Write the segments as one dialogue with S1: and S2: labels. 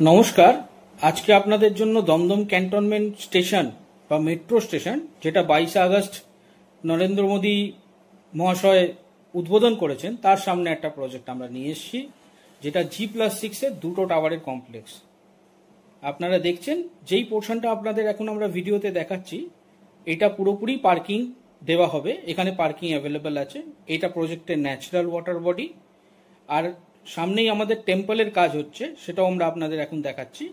S1: নমস্কার। আজকে আপনাদের জন্য দমদম ক্যান্টনমেন্ট স্টেশন বা মেট্রো স্টেশন, যেটা 22 আগস্ট নরেন্দ্র মোদী মহাশয় উদ্বোধন করেছেন, তার সামনে একটা প্রজেক্ট আমরা নিয়ে এসেছি, যেটা G+6-এর দুটো টাওয়ারের কমপ্লেক্স। আপনারা দেখছেন যেই পোর্শনটা আপনাদের এখন আমরা ভিডিওতে দেখাচ্ছি, এটা পুরোপুরি পার্কিং দেওয়া হবে। এখানে পার্কিং অ্যাভেলেবেল আছে। এটা প্রজেক্টের ন্যাচারাল ওয়াটার বডি, আর সামনেই আমাদের টেম্পলের কাজ হচ্ছে, সেটাও আমরা আপনাদের এখন দেখাচ্ছি।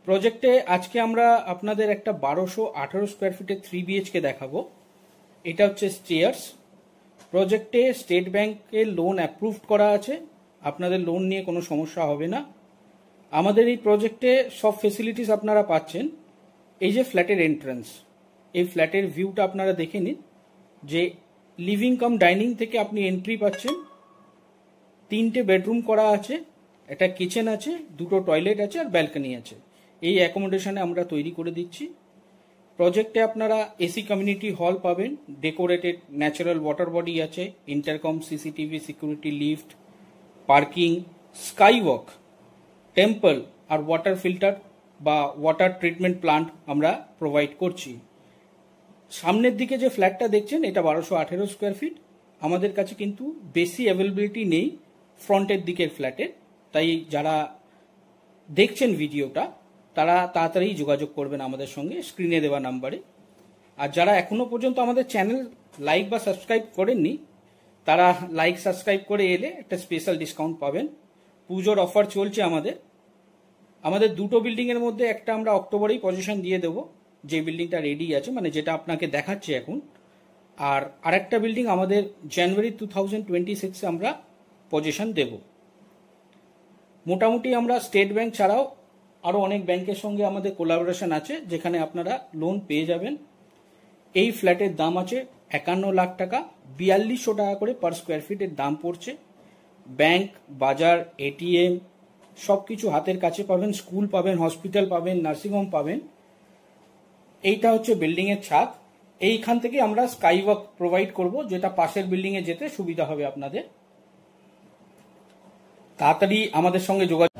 S1: প্রজেক্টে আজকে আমরা আপনাদের একটা 1218 স্কোয়ার ফিটের 3 BHK দেখাবো। এটা হচ্ছে স্টেয়ার্স। প্রজেক্টে স্টেট ব্যাংকের লোন অ্যাপ্রুভড করা আছে, আপনাদের লোন নিয়ে কোনো সমস্যা হবে না। আমাদের এই প্রজেক্টে সব ফেসিলিটিস আপনারা পাচ্ছেন। এই যে ফ্ল্যাটের এন্ট্রান্স, এই ফ্ল্যাটের ভিউটা আপনারা দেখে নিন, যে লিভিং কাম ডাইনিং থেকে আপনি এন্ট্রি পাচ্ছেন। 3টে বেডরুম করা আছে, একটা কিচেন আছে, 2টো টয়লেট আছে, আর ব্যালকনি আছে। এই অ্যাকোমোডেশনে আমরা তৈরি করে দিচ্ছি। প্রজেক্টে আপনারা এসি কমিউনিটি হল পাবেন, ডেকোরেটেড ন্যাচারাল ওয়াটার বডি আছে, intercom, CCTV, security, lift, parking, sky walk, temple আর ওয়াটার ফিল্টার বা ওয়াটার ট্রিটমেন্ট প্লান্ট আমরা প্রোভাইড করছি। সামনের দিকে যে ফ্ল্যাটটা দেখছেন, এটা 1218 স্কোয়ার ফিট। আমাদের কাছে কিন্তু বেশি অ্যাভেলেবিলিটি নেই ফ্রন্টের দিকের ফ্ল্যাটের, তাই যারা দেখছেন ভিডিওটা তারা তাড়াতাড়ি যোগাযোগ করবেন আমাদের সঙ্গে স্ক্রিনে দেওয়া নাম্বারে। আর যারা এখনো পর্যন্ত আমাদের চ্যানেল লাইক বা সাবস্ক্রাইব করেননি, তারা লাইক সাবস্ক্রাইব করে এলে একটা স্পেশাল ডিসকাউন্ট পাবেন। পুজোর অফার চলছে আমাদের দুটো বিল্ডিংয়ের মধ্যে একটা আমরা অক্টোবরেই পজিশন দিয়ে দেবো, যে বিল্ডিংটা রেডি আছে, মানে যেটা আপনাকে দেখাচ্ছি এখন। আর আরেকটা বিল্ডিং আমাদের জানুয়ারি 2026 আমরা পজিশন দেব। মোটামুটি আমরা স্টেট ব্যাংক ছাড়াও আরও অনেক ব্যাংকের সঙ্গে আমাদের কোলাবোরেশন আছে, যেখানে আপনারা লোন পেয়ে যাবেন। এই ফ্ল্যাটের দাম আছে 51 লাখ টাকা, 4200 টাকা করে পার স্কোয়ার ফিটের দাম পড়ছে। ব্যাংক, বাজার, এটিএম সব কিছু হাতের কাছে পাবেন। স্কুল পাবেন, হসপিটাল পাবেন, নার্সিংহোম পাবেন। এইটা হচ্ছে বিল্ডিংয়ের ছাদ। এইখান থেকে আমরা স্কাই ওয়াক প্রোভাইড করব, যেটা পাশের বিল্ডিংয়ে যেতে সুবিধা হবে আপনাদের। তাড়াতাড়ি আমাদের সঙ্গে যোগাযোগ